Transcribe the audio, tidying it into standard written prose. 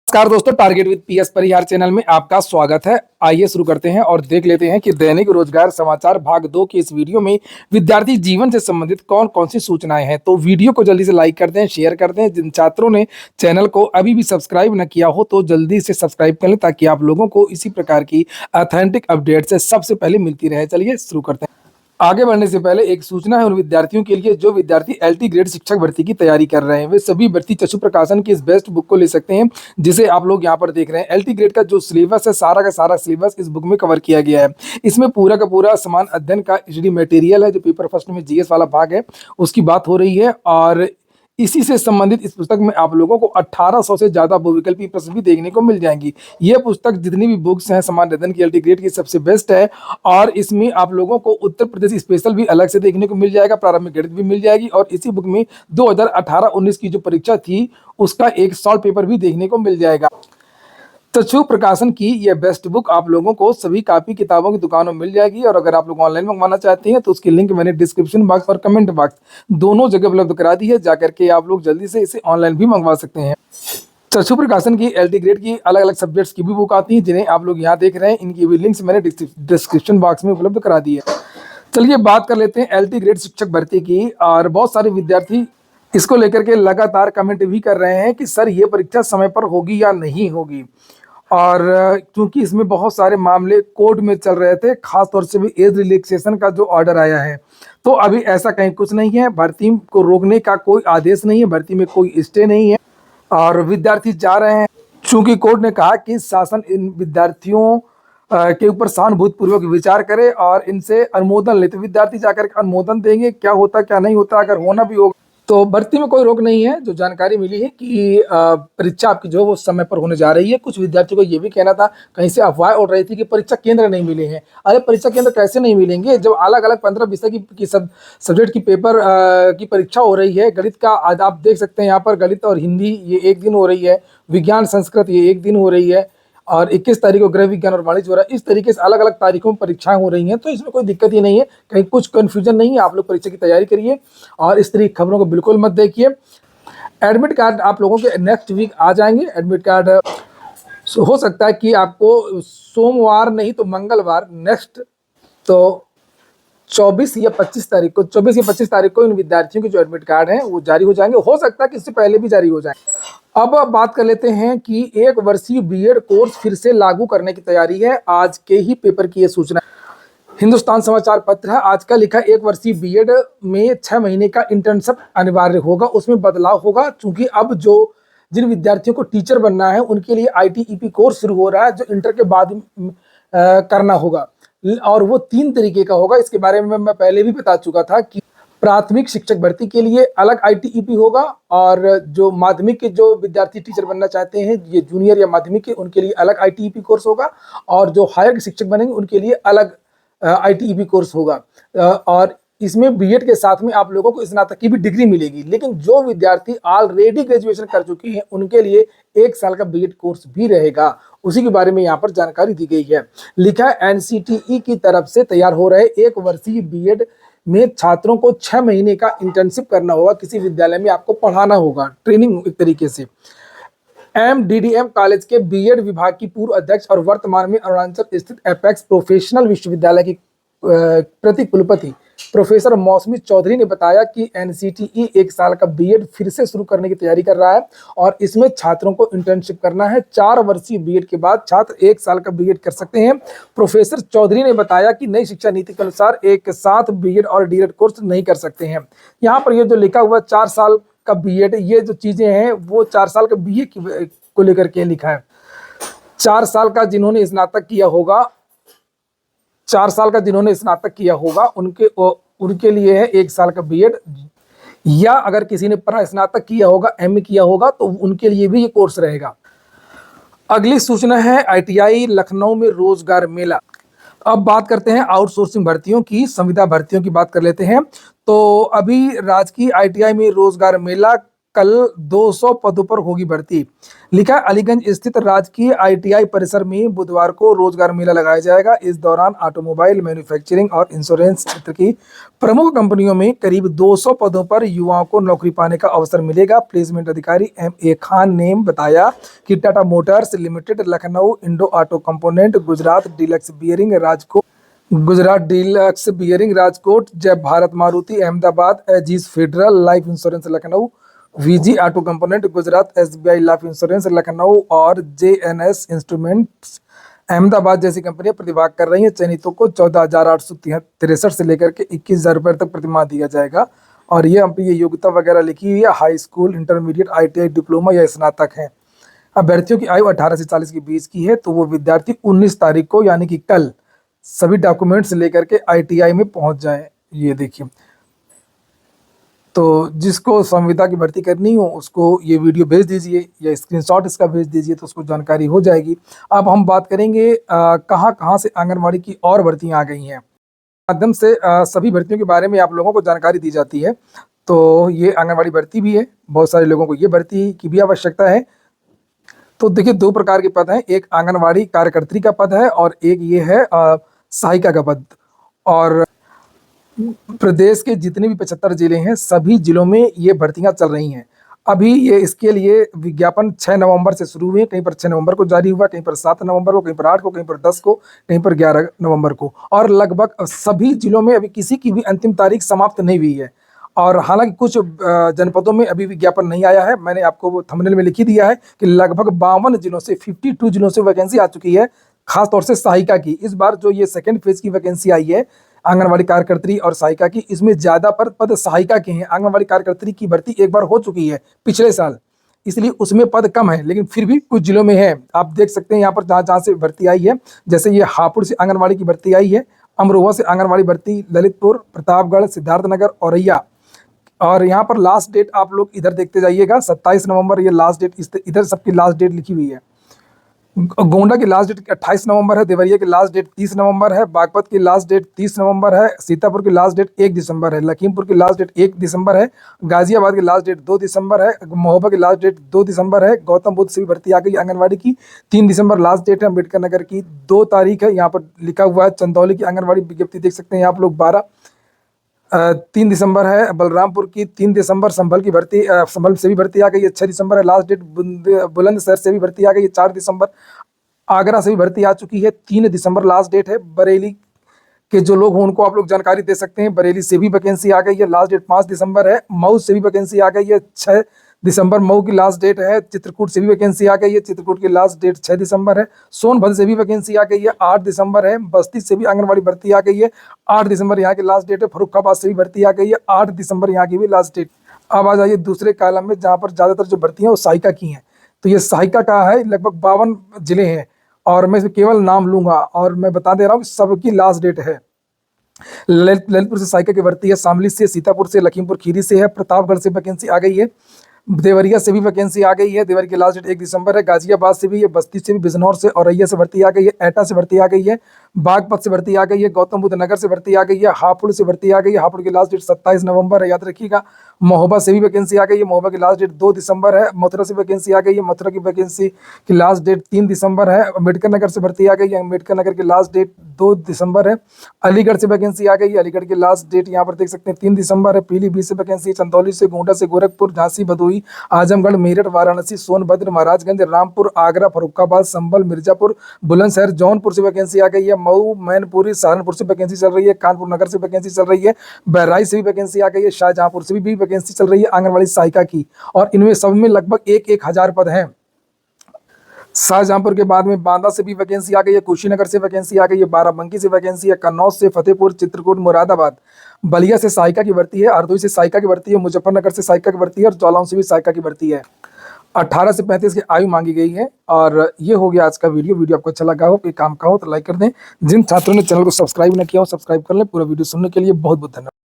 नमस्कार दोस्तों, target with PS Parihar channel में आपका स्वागत है। आइए शुरू करते हैं और देख लेते हैं कि दैनिक रोजगार समाचार भाग 2 की इस वीडियो में विद्यार्थी जीवन से संबंधित कौन कौन सी सूचनाएं हैं। तो वीडियो को जल्दी से लाइक कर दें, शेयर कर दें। जिन छात्रों ने चैनल को अभी भी सब्सक्राइब न किया हो तो जल्दी से सब्सक्राइब कर लें ताकि आप लोगों को इसी प्रकार की ऑथेंटिक अपडेट से सबसे पहले मिलती रहे। चलिए शुरू करते हैं। आगे बढ़ने से पहले एक सूचना है उन विद्यार्थियों के लिए जो विद्यार्थी एलटी ग्रेड शिक्षक भर्ती की तैयारी कर रहे हैं। वे सभी भर्ती चक्षु प्रकाशन की इस बेस्ट बुक को ले सकते हैं जिसे आप लोग यहाँ पर देख रहे हैं। एलटी ग्रेड का जो सिलेबस है, सारा का सारा सिलेबस इस बुक में कवर किया गया है। इसमें पूरा का पूरा समान अध्ययन का एचडी मटेरियल है। जो पेपर फर्स्ट में जीएस वाला भाग है उसकी बात हो रही है और इसी से संबंधित इस पुस्तक में आप लोगों को 1800 से ज्यादा बहुविकल्पी प्रश्न भी देखने को मिल जाएंगी। ये पुस्तक जितनी भी बुक्स हैं समान अध्ययन की एलटी ग्रेड की सबसे बेस्ट है और इसमें आप लोगों को उत्तर प्रदेश स्पेशल भी अलग से देखने को मिल जाएगा, प्रारंभिक गणित भी मिल जाएगी और इसी बुक में 2018-19 की जो परीक्षा थी उसका एक सॉल्व पेपर भी देखने को मिल जाएगा। चक्षु प्रकाशन की यह बेस्ट बुक आप लोगों को सभी कॉपी किताबों की दुकानों में मिल जाएगी और अगर आप लोग ऑनलाइन मंगवाना चाहते हैं तो उसकी लिंक मैंने डिस्क्रिप्शन बॉक्स और कमेंट बॉक्स दोनों जगह उपलब्ध करा दी है। जाकर के आप लोग जल्दी से इसे ऑनलाइन भी मंगवा सकते हैं। चक्षु प्रकाशन की एलटी ग्रेड की अलग अलग सब्जेक्ट्स की भी बुक आती है जिन्हें आप लोग यहाँ देख रहे हैं। इनकी भी लिंक्स मैंने डिस्क्रिप्शन बॉक्स में उपलब्ध करा दी है। चलिए बात कर लेते हैं एलटी ग्रेड शिक्षक भर्ती की। और बहुत सारे विद्यार्थी इसको लेकर के लगातार कमेंट भी कर रहे हैं कि सर ये परीक्षा समय पर होगी या नहीं होगी। और क्योंकि इसमें बहुत सारे मामले कोर्ट में चल रहे थे, खासतौर से भी एज रिलैक्सेशन का जो ऑर्डर आया है, तो अभी ऐसा कहीं कुछ नहीं है। भर्ती को रोकने का कोई आदेश नहीं है, भर्ती में कोई स्टे नहीं है और विद्यार्थी जा रहे हैं। चूंकि कोर्ट ने कहा कि शासन इन विद्यार्थियों के ऊपर सहानुभूतिपूर्वक विचार करे और इनसे अनुमोदन ले, तो विद्यार्थी जाकर अनुमोदन देंगे। क्या होता क्या नहीं होता, अगर होना भी होगा तो भर्ती में कोई रोक नहीं है। जो जानकारी मिली है कि परीक्षा आपकी जो वो समय पर होने जा रही है। कुछ विद्यार्थियों को ये भी कहना था, कहीं से अफवाह उड़ रही थी कि परीक्षा केंद्र नहीं मिले हैं। अरे परीक्षा केंद्र कैसे नहीं मिलेंगे जब अलग अलग 15 विषय की सब्जेक्ट की पेपर की परीक्षा हो रही है। गणित का आज आप देख सकते हैं यहाँ पर, गणित और हिंदी ये एक दिन हो रही है, विज्ञान संस्कृत ये एक दिन हो रही है और 21 तारीख को गृह विज्ञान और वाणिज्य हो रहा है। इस तरीके से अलग अलग तारीखों में परीक्षाएं हो रही हैं, तो इसमें कोई दिक्कत ही नहीं है, कहीं कुछ कंफ्यूजन नहीं है। आप लोग परीक्षा की तैयारी करिए और इस तरह की खबरों को बिल्कुल मत देखिए। एडमिट कार्ड आप लोगों के नेक्स्ट वीक आ जाएंगे। एडमिट कार्ड हो सकता है कि आपको सोमवार नहीं तो मंगलवार नेक्स्ट, तो 24 या 25 तारीख को इन विद्यार्थियों के जो एडमिट कार्ड हैं वो जारी हो जाएंगे। हो सकता है कि इससे पहले भी जारी हो जाए। अब बात कर लेते हैं कि एक वर्षीय बीएड कोर्स फिर से लागू करने की तैयारी है। आज के ही पेपर की ये सूचना हिंदुस्तान समाचार पत्र है। आज का लिखा, एक वर्षीय बीएड में 6 महीने का इंटर्नशिप अनिवार्य होगा, उसमें बदलाव होगा। चूंकि अब जो जिन विद्यार्थियों को टीचर बनना है उनके लिए आईटीईपी कोर्स शुरू हो रहा है जो इंटर के बाद करना होगा और वो 3 तरीके का होगा। इसके बारे में मैं पहले भी बता चुका था कि प्राथमिक शिक्षक भर्ती के लिए अलग आईटीईपी होगा और जो माध्यमिक के जो विद्यार्थी टीचर बनना चाहते हैं, ये जूनियर या माध्यमिक के, उनके लिए अलग आईटीईपी कोर्स होगा और जो हायर के शिक्षक बनेंगे उनके लिए अलग आईटीईपी कोर्स होगा। और इसमें बीएड के साथ में आप लोगों को स्नातक की भी डिग्री मिलेगी। लेकिन जो विद्यार्थी ऑलरेडी ग्रेजुएशन कर चुके हैं उनके लिए 1 साल का बीएड कोर्स भी रहेगा। उसी के बारे में यहाँ पर जानकारी दी गई है। लिखा है, एनसीटीई की तरफ से तैयार हो रहे 1 वर्षीय बीएड में छात्रों को 6 महीने का इंटर्नशिप करना होगा। किसी विद्यालय में आपको पढ़ाना होगा, ट्रेनिंग एक तरीके से। एमडीडीएम कॉलेज के बीएड विभाग की पूर्व अध्यक्ष और वर्तमान में अरुणाचल स्थित एपेक्स प्रोफेशनल विश्वविद्यालय की प्रति कुलपति प्रोफेसर मौसमी चौधरी ने बताया कि एनसीटीई 1 साल का बीएड फिर से शुरू करने की तैयारी कर रहा है और इसमें छात्रों को इंटर्नशिप करना है। 4 वर्षीय बीएड के बाद छात्र 1 साल का बीएड कर सकते हैं। प्रोफेसर चौधरी ने बताया कि नई शिक्षा नीति के अनुसार एक साथ बीएड और डीएड कोर्स नहीं कर सकते हैं। यहाँ पर ये जो लिखा हुआ 4 साल का बीएड, ये जो चीजें हैं वो 4 साल का बीए को लेकर के लिखा है। 4 साल का जिन्होंने स्नातक किया होगा, 4 साल का जिन्होंने स्नातक किया होगा उनके लिए है 1 साल का बीएड, या अगर किसी ने स्नातक किया होगा, एमए किया होगा, तो उनके लिए भी ये कोर्स रहेगा। अगली सूचना है आईटीआई लखनऊ में रोजगार मेला। अब बात करते हैं आउटसोर्सिंग भर्तियों की, संविदा भर्तियों की बात कर लेते हैं। तो अभी राजकीय आईटीआई में रोजगार मेला कल 200 पदों पर होगी भर्ती। लिखा अलीगंज स्थित राजकीय आईटीआई परिसर में बुधवार को रोजगार मेला लगाया जाएगा। इस दौरान ऑटोमोबाइल, मैन्युफैक्चरिंग और इंश्योरेंस क्षेत्र की प्रमुख कंपनियों में करीब 200 पदों पर युवाओं को नौकरी पाने का अवसर मिलेगा। प्लेसमेंट अधिकारी M.A. खान ने बताया कि Tata Motors Limited, Lucknow Indo Auto Component, Gujarat Deluxe Bearing Rajkot, Jay Bharat Maruti Ahmedabad, Ageas Federal Life Insurance Lucknow, VG Auto Component Gujarat, SBI Life Insurance Lucknow और JNS इंस्ट्रूमेंट्स अहमदाबाद जैसी कंपनियां प्रतिभाग कर रही हैं। चयनितों को 14,863 से लेकर के 21,000 रुपये तक प्रतिमाह दिया जाएगा। और ये योग्यता वगैरह लिखी हुई है, high school, intermediate, ITI diploma या स्नातक है। अभ्यर्थियों की आयु 18 से 40 के बीच की है। तो वो विद्यार्थी 19 तारीख को यानी कि कल सभी डॉक्यूमेंट्स लेकर के ITI में पहुंच जाएं। ये देखिए, तो जिसको संविदा की भर्ती करनी हो उसको ये वीडियो भेज दीजिए या स्क्रीनशॉट इसका भेज दीजिए, तो उसको जानकारी हो जाएगी। अब हम बात करेंगे कहाँ कहाँ से आंगनबाड़ी की और भर्तियाँ आ गई हैं। माध्यम से सभी भर्तियों के बारे में आप लोगों को जानकारी दी जाती है। तो ये आंगनबाड़ी भर्ती भी है, बहुत सारे लोगों को ये भर्ती की भी आवश्यकता है। तो देखिए, 2 प्रकार के पद हैं, एक आंगनबाड़ी कार्यकर्त्री का पद है और एक ये है सहायिका का पद। और प्रदेश के जितने भी 75 जिले हैं, सभी जिलों में ये भर्तियां चल रही हैं। अभी ये इसके लिए विज्ञापन 6 नवंबर से शुरू हुए, कहीं पर 6 नवंबर को जारी हुआ, कहीं पर 7 नवंबर को, कहीं पर 8 को, कहीं पर 10 को, कहीं पर 11 नवंबर को। और लगभग सभी जिलों में अभी किसी की भी अंतिम तारीख समाप्त नहीं हुई है। और हालांकि कुछ जनपदों में अभी विज्ञापन नहीं आया है। मैंने आपको वो थंबनेल में लिख ही दिया है कि लगभग 52 जिलों से 52 जिलों से वैकेंसी आ चुकी है, खासतौर से सहायिका की। इस बार जो ये सेकेंड फेज की वैकेंसी आई है आंगनबाड़ी कार्यकर्त्री और सहायिका की, इसमें ज्यादा पद सहायिका के हैं। आंगनबाड़ी कार्यकर्त्री की भर्ती एक बार हो चुकी है पिछले साल, इसलिए उसमें पद कम है, लेकिन फिर भी कुछ जिलों में है। आप देख सकते हैं यहाँ पर जहाँ जहाँ से भर्ती आई है, जैसे ये हापुड़ से आंगनबाड़ी की भर्ती आई है, अमरोहा से आंगनबाड़ी भर्ती, ललितपुर, प्रतापगढ़, सिद्धार्थनगर, औरैया। और यहाँ पर लास्ट डेट आप लोग इधर देखते जाइएगा, 27 नवंबर ये लास्ट डेट, इधर सबकी लास्ट डेट लिखी हुई है। गोंडा की लास्ट डेट 28 नवंबर है, देवरिया की लास्ट डेट 30 नवंबर है, बागपत की लास्ट डेट 30 नवंबर है, सीतापुर की लास्ट डेट 1 दिसंबर है, लखीमपुर की लास्ट डेट 1 दिसंबर है, गाजियाबाद की लास्ट डेट 2 दिसंबर है, महोबा की लास्ट डेट 2 दिसंबर है, गौतम बुद्ध से भी भर्ती आ गई आंगनबाड़ी की, 3 दिसंबर लास्ट डेट है, अम्बेडकर नगर की 2 तारीख है, यहाँ पर लिखा हुआ है। चंदौली की आंगनबाड़ी विज्ञप्ति देख सकते हैं आप लोग 3 दिसंबर है, बलरामपुर की 3 दिसंबर, संभल की भर्ती, संभल से भी भर्ती आ गई है, 6 दिसंबर है लास्ट डेट, बुलंदशहर से भी भर्ती आ गई है 4 दिसंबर, आगरा से भी भर्ती आ चुकी है, 3 दिसंबर लास्ट डेट है। बरेली के जो लोग हैं उनको आप लोग जानकारी दे सकते हैं, बरेली से भी वैकेंसी आ गई है, लास्ट डेट 5 दिसंबर है। मऊ से भी वैकेंसी आ गई है, 6 दिसंबर मऊ की लास्ट डेट है। चित्रकूट से भी वैकेंसी आ गई है, चित्रकूट की लास्ट डेट 6 दिसंबर है। सोनभद्र से भी वैकेंसी आ गई है, 8 दिसंबर है। बस्ती से भी आंगनबाड़ी भर्ती आ गई है, 8 दिसंबर यहाँ की लास्ट डेट है। फर्रुखाबाद से भी भर्ती आ गई है, 8 दिसंबर यहाँ की भी लास्ट डेट। अब आ जाइए दूसरे कॉलम में, जहाँ पर ज्यादातर जो भर्ती है वो सहायिका की हैं। तो ये सहायिका का है, लगभग 52 जिले हैं और मैं केवल नाम लूंगा और मैं बता दे रहा हूँ कि सबकी लास्ट डेट है। ललितपुर से सहायिका की भर्ती है, शामली से, सीतापुर से, लखीमपुर खीरी से है, प्रतापगढ़ से वैकेंसी आ गई है, देवरिया से भी वैकेंसी आ गई है, देवरिया की लास्ट डेट 1 दिसंबर है। गाजियाबाद से भी है, बस्ती से भी, बिजनौर से, औरैया से भर्ती आ गई है, एटा से भर्ती आ गई है, बागपत से भर्ती आ गई है, गौतम बुद्ध नगर से भर्ती आ गई है, हापुड़ से भर्ती आ गई है, हापुड़ की लास्ट डेट 27 नवंबर है, याद रखिएगा। महोबा से भी वैकेंसी आ गई है, महोबा की लास्ट डेट 2 दिसंबर है। मथुरा से वैकेंसी आ गई है, मथुरा की वैकेंसी की लास्ट डेट 3 दिसंबर है। अम्बेडकर नगर से भर्ती आ गई है, अम्बेडकर नगर की लास्ट डेट 2 दिसंबर है। अलीगढ़ से वैकेंसी आ गई है, अलीगढ़ की लास्ट डेट यहाँ पर देख सकते हैं 3 दिसंबर है। पीलीभीत से वैकेंसी, चंदौली से, गोंडा से, गोरखपुर, झांसी, भदोही, आजमगढ़, मेरठ, वाराणसी, सोनभद्र, महाराजगंज, रामपुर, आगरा, फर्रुखाबाद, संभल, मिर्जापुर, बुलंदशहर, जौनपुर से वैकेंसी आ गई है। मऊ, मैनपुरी, सहारनपुर से वैकेंसी चल रही है, कानपुर नगर से वैकेंसी चल रही है, बहराइच से भी वैकेंसी आ गई है, शाहजहांपुर से भी वैकेंसी चल रही है आंगनबाड़ी सहायिका की। और इनमें सब में लगभग 1,000 पद हैं। शाहजहांपुर के बाद में बांदा से भी वैकेंसी आ गई है, कुशीनगर से वैकेंसी आ गई है, बाराबंकी से वैकेंसी है, कन्नौज से, फतेहपुर, चित्रकूट, मुरादाबाद, बलिया से सहायिका की भर्ती है, हरदोई से सहायिका की भर्ती है, मुजफ्फरनगर से सहायिका की भर्ती है और जालौन से भी सहायिका की भर्ती है। 18 से 35 की आयु मांगी गई है। और ये हो गया आज का वीडियो आपको अच्छा लगा हो, कोई काम का हो तो लाइक कर दें। जिन छात्रों ने चैनल को सब्सक्राइब न किया हो सब्सक्राइब कर लें। पूरा वीडियो सुनने के लिए बहुत बहुत धन्यवाद।